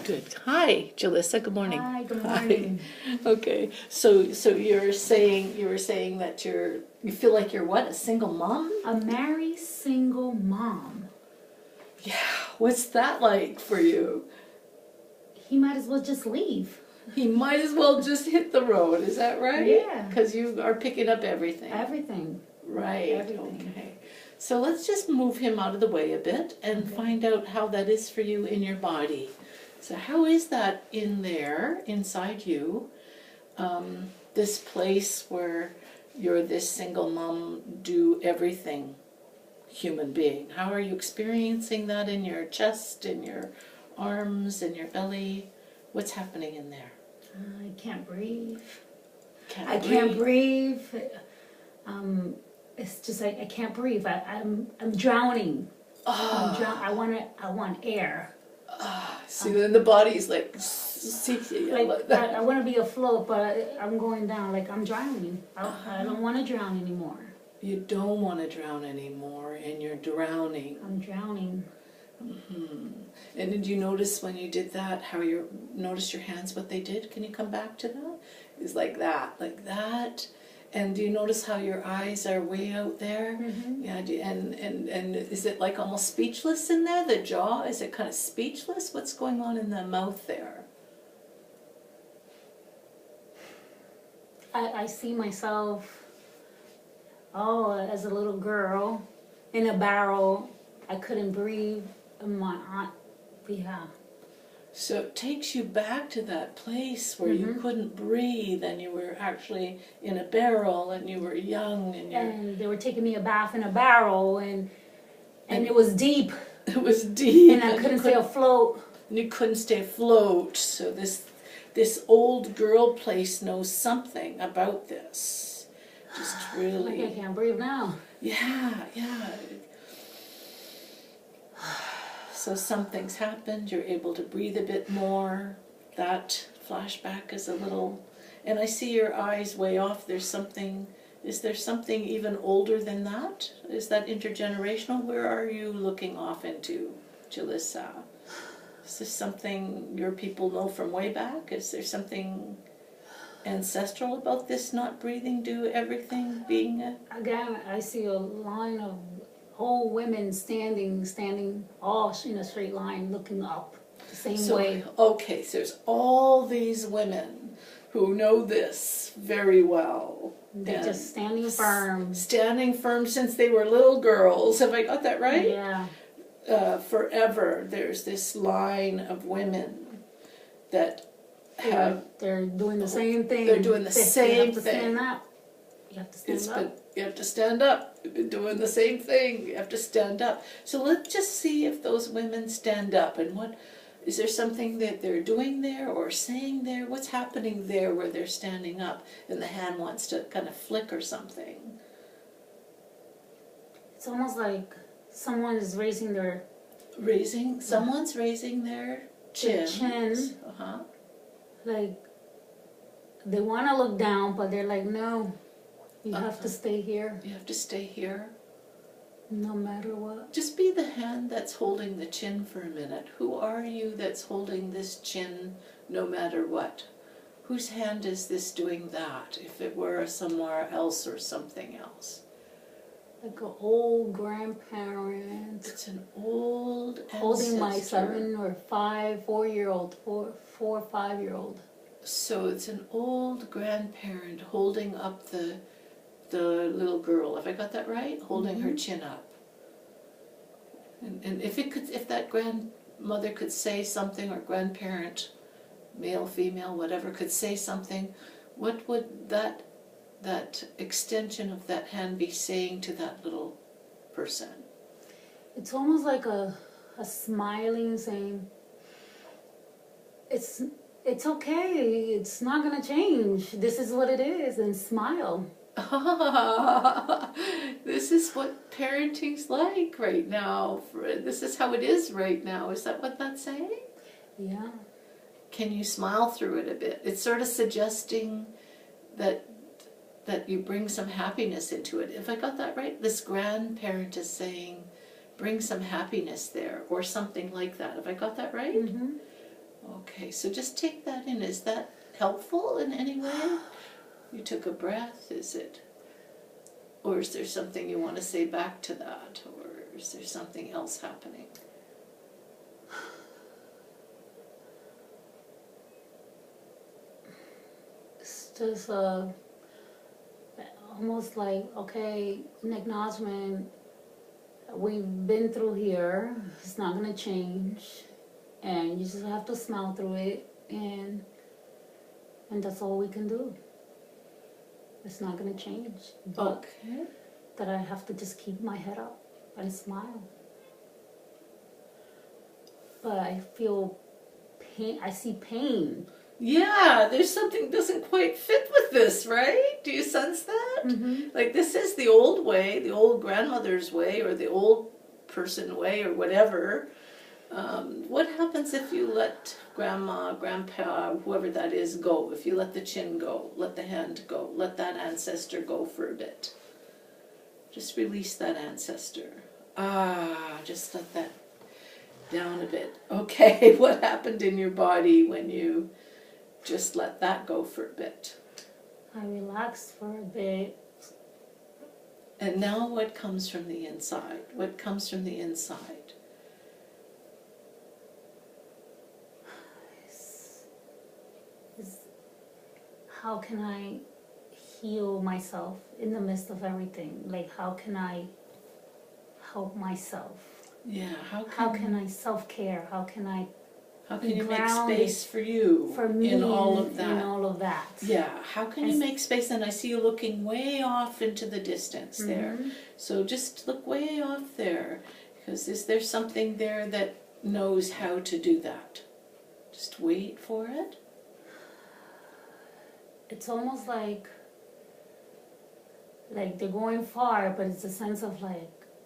Good. Hi, Julissa. Good morning. Hi, good morning. Hi. Okay. So you were saying that you feel like you're what? A single mom? A married single mom. Yeah. What's that like for you? He might as well just leave. He might as well just hit the road. Is that right? Yeah. Because you are picking up everything. Everything. Right. Everything. Okay. So let's just move him out of the way a bit and find out how that is for you in your body. So how is that in there, inside you, this place where you're this single mom, do everything human being? How are you experiencing that in your chest, in your arms, in your belly? What's happening in there? I can't breathe. Can't Can't breathe. It's just like I can't breathe. I'm drowning. I want air. See, then the body's like seeking. Like I want to be afloat, but I'm going down. Like I'm drowning. I don't want to drown anymore. You don't want to drown anymore, and you're drowning. I'm drowning. Mm-hmm. And did you notice when you did that, how you noticed your hands, what they did? Can you come back to that? It's like that, like that. And do you notice how your eyes are way out there? Mm-hmm. Yeah, and is it like almost speechless in there? The jaw, is it kind of speechless? What's going on in the mouth there? I see myself, as a little girl in a barrel. I couldn't breathe. And my aunt, yeah. So it takes you back to that place where you couldn't breathe and you were actually in a barrel and you were young and they were taking me a bath in a barrel and it was deep. It was deep. And I couldn't stay afloat. And you couldn't stay afloat. So this old girl place knows something about this. Just really. Like I can't breathe now. Yeah. So something's happened, you're able to breathe a bit more. That flashback is a little, and I see your eyes way off. Is there something even older than that? Is that intergenerational? Where are you looking off into, Julissa? Is this something your people know from way back? Is there something ancestral about this not breathing, do everything, being a... Again, I see a line of old women standing all in a straight line looking up the same way. Okay, so there's all these women who know this very well. They're just standing firm. Standing firm since they were little girls. Have I got that right? Yeah. Forever, there's this line of women that have... They're doing the same thing. They're doing the same thing. Stand up. You have to stand up. You have to stand up. You've been doing the same thing. You have to stand up. So let's just see if those women stand up. And what is there something that they're doing there or saying there? What's happening there where they're standing up and the hand wants to kind of flick or something? It's almost like someone is raising their... Someone's raising their chin. Uh-huh. Like, they want to look down, but they're like, no. You have to stay here. You have to stay here. No matter what. Just be the hand that's holding the chin for a minute. Who are you that's holding this chin no matter what? Whose hand is this doing that, if it were somewhere else or something else? Like an old grandparent. It's an old ancestor. Holding my 4-year-old, 4 or 5-year-old. So it's an old grandparent holding up the little girl. Have I got that right? Holding her chin up. And if that grandmother could say something, or grandparent, male, female, whatever, could say something, what would that extension of that hand be saying to that little person? It's almost like a smiling, saying, it's okay, it's not going to change. This is what it is, and smile. This is what parenting's like right now. This is how it is right now. Is that what that's saying? Yeah. Can you smile through it a bit? It's sort of suggesting that you bring some happiness into it. If I got that right, this grandparent is saying, bring some happiness there, or something like that. Have I got that right? Mm-hmm. Okay, so just take that in. Is that helpful in any way? You took a breath, is it? Or is there something you want to say back to that? Or is there something else happening? It's just almost like, okay, an acknowledgement. We've been through here. It's not gonna change, and you just have to smile through it, and that's all we can do. It's not gonna change, but Okay. that I have to just keep my head up and smile. But I feel pain. I see pain. Yeah, there's something doesn't quite fit with this, right? Do you sense that? Mm-hmm. Like this is the old way, the old grandmother's way, or the old person way, or whatever. What happens if you let grandma, grandpa, whoever that is go? If you let the chin go, let the hand go, let that ancestor go for a bit. Just release that ancestor. Just let that down a bit. Okay, what happened in your body when you just let that go for a bit? I relaxed for a bit. And now what comes from the inside? What comes from the inside? Is how can I heal myself in the midst of everything? Like, how can I help myself? Yeah, How can I self-care? How can I you make grounded space for you for me in all of that? In all of that. Yeah, how can you make space? And I see you looking way off into the distance there. Mhm. So just look way off there, because is there something there that knows how to do that? Just wait for it. It's almost like they're going far, but it's a sense of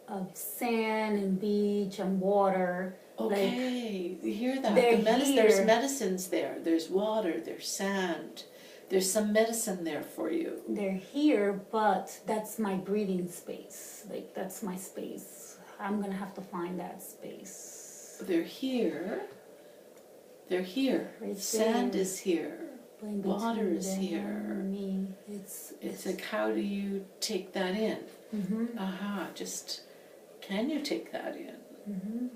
of sand and beach and water. Okay, you hear that? They're There's here. medicines there. There's water, there's sand. There's some medicine there for you. They're here, but that's my breathing space. Like, that's my space. I'm gonna have to find that space. They're here. They're here. Right Sand there. is here. In Water between is them here. and me. It's like, how do you take that in? Mm-hmm. Just, can you take that in? Mm-hmm.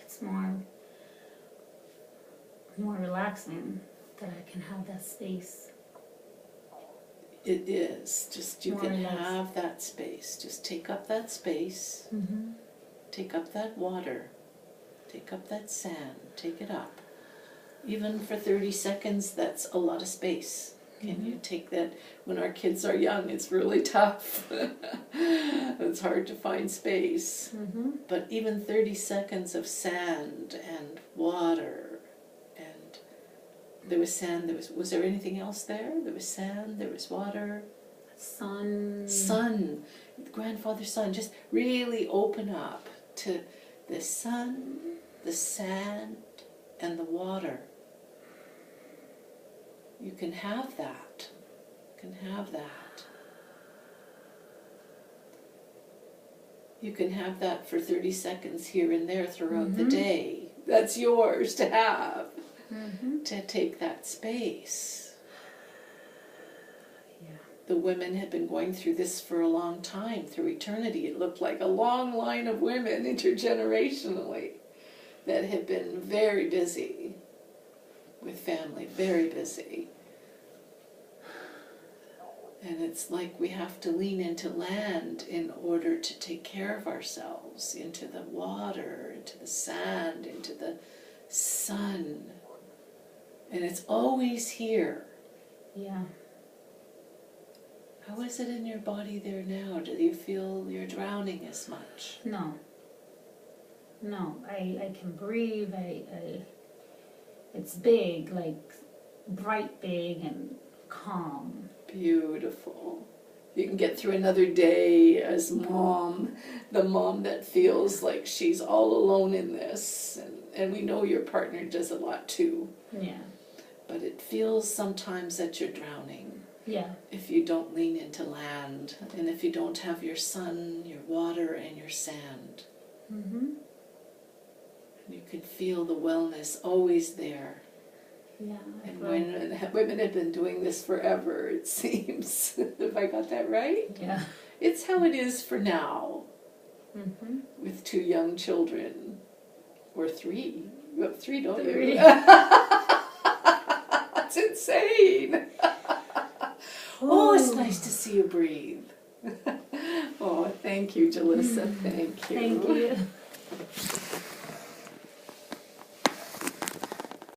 It's more relaxing that I can have that space. It is. Just, you More can relaxed. have that space. Just take up that space. Mm-hmm. Take up that water. Take up that sand. Take it up. Even for 30 seconds, that's a lot of space. Can you take that? When our kids are young, it's really tough. It's hard to find space. Mm-hmm. But even 30 seconds of sand and water, and there was sand, was there anything else there? There was sand, there was water. Sun, grandfather sun, just really open up to the sun, the sand, and the water. You can have that. You can have that. You can have that for 30 seconds here and there throughout the day. That's yours to have. Mm-hmm. To take that space. Yeah. The women had been going through this for a long time, through eternity. It looked like a long line of women intergenerationally that had been very busy with family, very busy. And it's like we have to lean into land in order to take care of ourselves, into the water, into the sand, into the sun. And it's always here. Yeah. How is it in your body there now? Do you feel you're drowning as much? No. I can breathe. It's big, like bright big and calm. Beautiful. You can get through another day as mom, the mom that feels like she's all alone in this. And we know your partner does a lot too. Yeah. But it feels sometimes that you're drowning. Yeah. if you don't lean into land, and if you don't have your sun, your water, and your sand. Mhm. You can feel the wellness always there. Yeah. And women have been doing this forever, it seems. Have I got that right? Yeah. It's how it is for now, Mhm. with 2 young children. Or 3. You have 3, don't 3. you? That's insane. Oh, it's nice to see you breathe. Oh, thank you, Julissa. Thank you. Thank you.